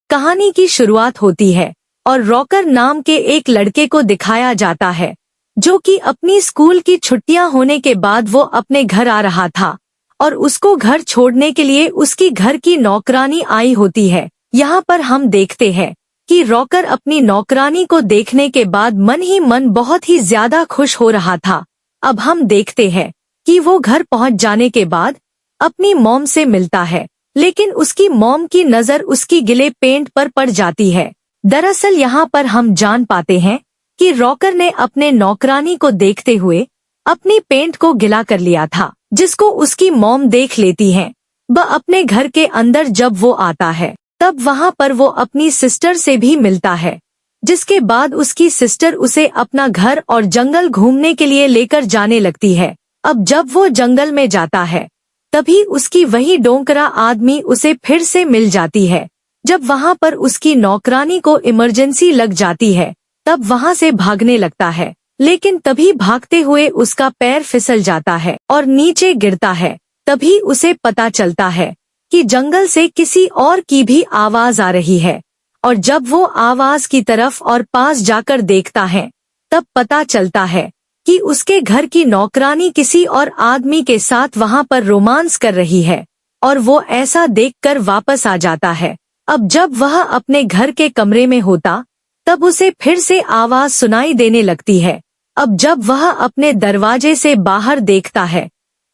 कहानी की शुरुआत होती है और रॉकर नाम के एक लड़के को दिखाया जाता है जो कि अपनी स्कूल की छुट्टियां होने के बाद वो अपने घर आ रहा था और उसको घर छोड़ने के लिए उसकी घर की नौकरानी आई होती है। यहाँ पर हम देखते हैं कि रॉकर अपनी नौकरानी को देखने के बाद मन ही मन बहुत ही ज्यादा खुश हो रहा था। अब हम देखते हैं कि वो घर पहुंच जाने के बाद अपनी मॉम से मिलता है, लेकिन उसकी मॉम की नजर उसकी गिले पेंट पर पड़ जाती है। दरअसल यहाँ पर हम जान पाते हैं कि रॉकर ने अपने नौकरानी को देखते हुए अपनी पेंट को गिला कर लिया था, जिसको उसकी मॉम देख लेती है। वह अपने घर के अंदर जब वो आता है तब वहाँ पर वो अपनी सिस्टर से भी मिलता है, जिसके बाद उसकी सिस्टर उसे अपना घर और जंगल घूमने के लिए लेकर जाने लगती है। अब जब वो जंगल में जाता है तभी उसकी वही डोंकरा आदमी उसे फिर से मिल जाती है। जब वहाँ पर उसकी नौकरानी को इमरजेंसी लग जाती है तब वहाँ से भागने लगता है, लेकिन तभी भागते हुए उसका पैर फिसल जाता है और नीचे गिरता है। तभी उसे पता चलता है कि जंगल से किसी और की भी आवाज आ रही है, और जब वो आवाज की तरफ और पास जाकर देखता है तब पता चलता है कि उसके घर की नौकरानी किसी और आदमी के साथ वहाँ पर रोमांस कर रही है, और वो ऐसा देखकर वापस आ जाता है। अब जब वह अपने घर के कमरे में होता तब उसे फिर से आवाज सुनाई देने लगती है। अब जब वह अपने दरवाजे से बाहर देखता है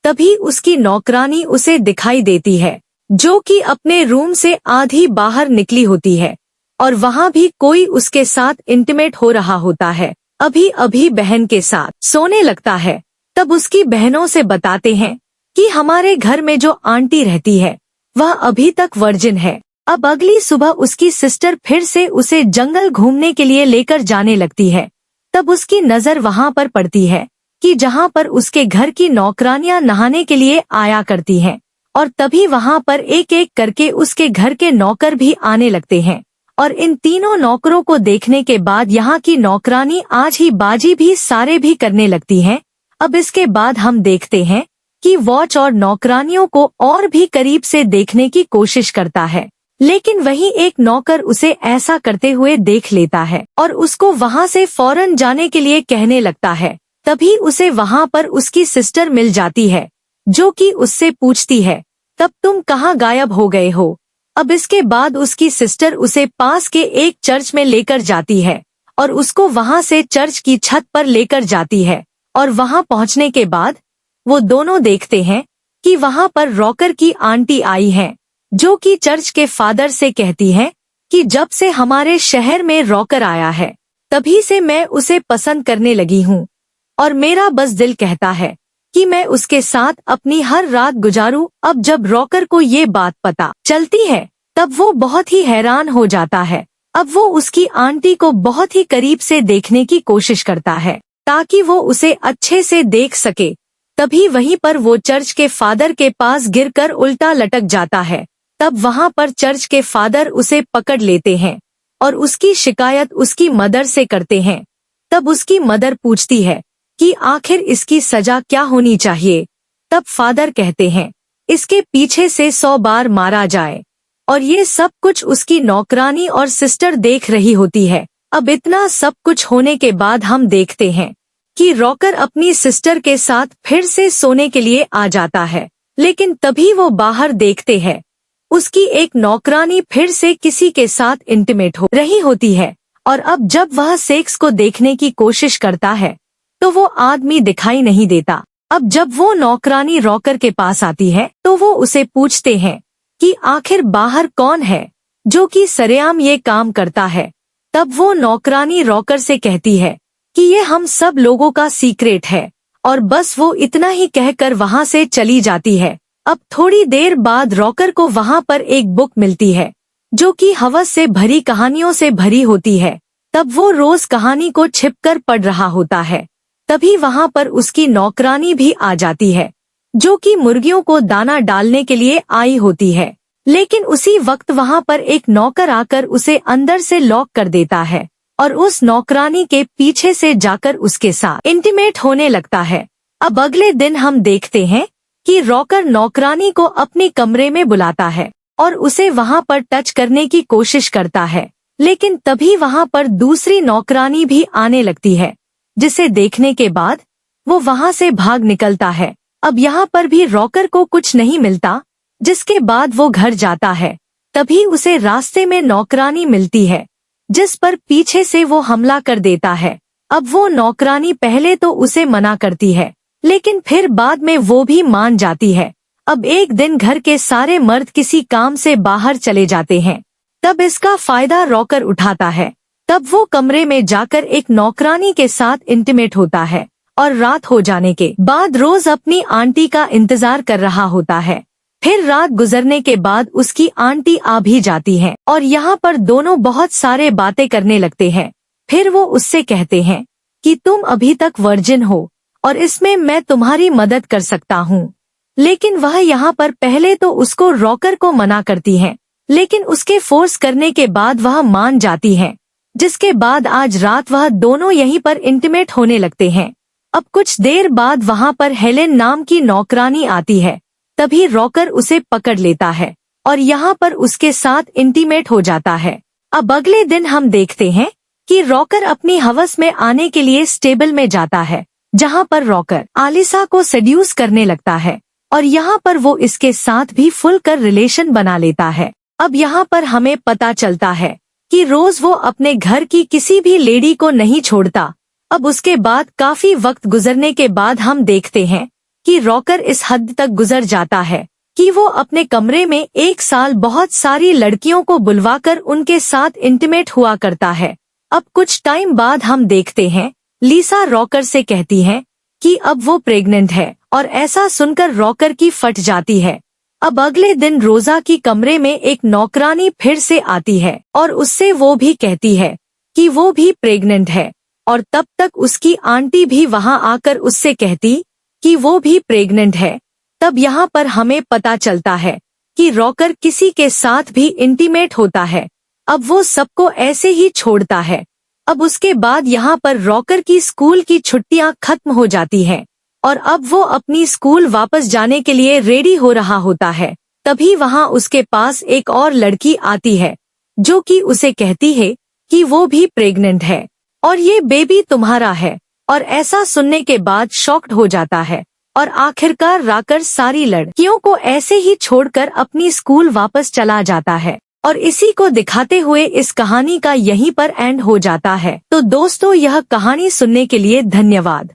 तभी उसकी नौकरानी उसे दिखाई देती है, जो कि अपने रूम से आधी बाहर निकली होती है और वहाँ भी कोई उसके साथ इंटीमेट हो रहा होता है। अभी अभी बहन के साथ सोने लगता है। तब उसकी बहनों से बताते हैं कि हमारे घर में जो आंटी रहती है वह अभी तक वर्जिन है। अब अगली सुबह उसकी सिस्टर फिर से उसे जंगल घूमने के लिए लेकर जाने लगती है। तब उसकी नजर वहाँ पर पड़ती है कि जहाँ पर उसके घर की नौकरानियां नहाने के लिए आया करती हैं, और तभी वहाँ पर एक एक करके उसके घर के नौकर भी आने लगते हैं। और इन तीनों नौकरों को देखने के बाद यहाँ की नौकरानी आज ही बाजी भी सारे भी करने लगती हैं। अब इसके बाद हम देखते हैं कि वॉच और नौकरानियों को और भी करीब से देखने की कोशिश करता है, लेकिन वही एक नौकर उसे ऐसा करते हुए देख लेता है और उसको वहाँ से फौरन जाने के लिए कहने लगता है। तभी उसे वहाँ पर उसकी सिस्टर मिल जाती है, जो कि उससे पूछती है, तब तुम कहाँ गायब हो गए हो। अब इसके बाद उसकी सिस्टर उसे पास के एक चर्च में लेकर जाती है और उसको वहाँ से चर्च की छत पर लेकर जाती है, और वहाँ पहुँचने के बाद वो दोनों देखते हैं कि वहाँ पर रॉकर की आंटी आई हैं, जो कि चर्च के फादर से कहती हैं कि जब से हमारे शहर में रॉकर आया है तभी से मैं उसे पसंद करने लगी हूँ, और मेरा बस दिल कहता है कि मैं उसके साथ अपनी हर रात गुजारूं। अब जब रॉकर को ये बात पता चलती है तब वो बहुत ही हैरान हो जाता है। अब वो उसकी आंटी को बहुत ही करीब से देखने की कोशिश करता है ताकि वो उसे अच्छे से देख सके। तभी वहीं पर वो चर्च के फादर के पास गिरकर उल्टा लटक जाता है। तब वहाँ पर चर्च के फादर उसे पकड़ लेते हैं और उसकी शिकायत उसकी मदर से करते हैं। तब उसकी मदर पूछती है कि आखिर इसकी सजा क्या होनी चाहिए। तब फादर कहते हैं इसके पीछे से 100 बार मारा जाए, और ये सब कुछ उसकी नौकरानी और सिस्टर देख रही होती है। अब इतना सब कुछ होने के बाद हम देखते हैं कि रॉकर अपनी सिस्टर के साथ फिर से सोने के लिए आ जाता है, लेकिन तभी वो बाहर देखते हैं उसकी एक नौकरानी फिर से किसी के साथ इंटीमेट हो रही होती है। और अब जब वह सेक्स को देखने की कोशिश करता है तो वो आदमी दिखाई नहीं देता। अब जब वो नौकरानी रॉकर के पास आती है तो वो उसे पूछते हैं कि आखिर बाहर कौन है जो कि सरेआम ये काम करता है। तब वो नौकरानी रॉकर से कहती है कि ये हम सब लोगों का सीक्रेट है, और बस वो इतना ही कहकर वहाँ से चली जाती है। अब थोड़ी देर बाद रॉकर को वहाँ पर एक बुक मिलती है जो कि हवस से भरी कहानियों से भरी होती है। तब वो रोज कहानी को छिपकर पढ़ रहा होता है। तभी वहाँ पर उसकी नौकरानी भी आ जाती है, जो कि मुर्गियों को दाना डालने के लिए आई होती है, लेकिन उसी वक्त वहाँ पर एक नौकर आकर उसे अंदर से लॉक कर देता है और उस नौकरानी के पीछे से जाकर उसके साथ इंटीमेट होने लगता है। अब अगले दिन हम देखते हैं कि रॉकर नौकरानी को अपने कमरे में बुलाता है और उसे वहाँ पर टच करने की कोशिश करता है, लेकिन तभी वहाँ पर दूसरी नौकरानी भी आने लगती है, जिसे देखने के बाद वो वहाँ से भाग निकलता है। अब यहाँ पर भी रॉकर को कुछ नहीं मिलता, जिसके बाद वो घर जाता है। तभी उसे रास्ते में नौकरानी मिलती है, जिस पर पीछे से वो हमला कर देता है। अब वो नौकरानी पहले तो उसे मना करती है, लेकिन फिर बाद में वो भी मान जाती है। अब एक दिन घर के सारे मर्द किसी काम से बाहर चले जाते हैं, तब इसका फायदा रॉकर उठाता है। तब वो कमरे में जाकर एक नौकरानी के साथ इंटीमेट होता है और रात हो जाने के बाद रोज अपनी आंटी का इंतजार कर रहा होता है। फिर रात गुजरने के बाद उसकी आंटी आ भी जाती है और यहाँ पर दोनों बहुत सारे बातें करने लगते हैं। फिर वो उससे कहते हैं कि तुम अभी तक वर्जिन हो और इसमें मैं तुम्हारी मदद कर सकता हूँ। लेकिन वह यहाँ पर पहले तो उसको रॉकर को मना करती है, लेकिन उसके फोर्स करने के बाद वह मान जाती है, जिसके बाद आज रात वह दोनों यहीं पर इंटीमेट होने लगते हैं। अब कुछ देर बाद वहाँ पर हेलेन नाम की नौकरानी आती है। तभी रॉकर उसे पकड़ लेता है और यहाँ पर उसके साथ इंटीमेट हो जाता है। अब अगले दिन हम देखते हैं कि रॉकर अपनी हवस में आने के लिए स्टेबल में जाता है, जहाँ पर रॉकर आलिसा को सेड्यूस करने लगता है और यहाँ पर वो इसके साथ भी फुल कर रिलेशन बना लेता है। अब यहाँ पर हमें पता चलता है कि रोज वो अपने घर की किसी भी लेडी को नहीं छोड़ता। अब उसके बाद काफी वक्त गुजरने के बाद हम देखते हैं कि रॉकर इस हद तक गुजर जाता है कि वो अपने कमरे में एक साल बहुत सारी लड़कियों को बुलवाकर उनके साथ इंटीमेट हुआ करता है। अब कुछ टाइम बाद हम देखते हैं लीसा रॉकर से कहती है कि अब वो प्रेग्नेंट है और ऐसा सुनकर रॉकर की फट जाती है। अब अगले दिन रोजा की कमरे में एक नौकरानी फिर से आती है और उससे वो भी कहती है कि वो भी प्रेग्नेंट है और तब तक उसकी आंटी भी वहां आकर उससे कहती कि वो भी प्रेग्नेंट है। तब यहाँ पर हमें पता चलता है कि रॉकर किसी के साथ भी इंटीमेट होता है। अब वो सबको ऐसे ही छोड़ता है। अब उसके बाद यहाँ पर रॉकर की स्कूल की छुट्टियां खत्म हो जाती हैं और अब वो अपनी स्कूल वापस जाने के लिए रेडी हो रहा होता है। तभी वहाँ उसके पास एक और लड़की आती है, जो कि उसे कहती है कि वो भी प्रेग्नेंट है और ये बेबी तुम्हारा है। और ऐसा सुनने के बाद शॉक्ड हो जाता है और आखिरकार रॉकर सारी लड़कियों को ऐसे ही छोड़कर अपनी स्कूल वापस चला जाता है। और इसी को दिखाते हुए इस कहानी का यहीं पर एंड हो जाता है। तो दोस्तों, यह कहानी सुनने के लिए धन्यवाद।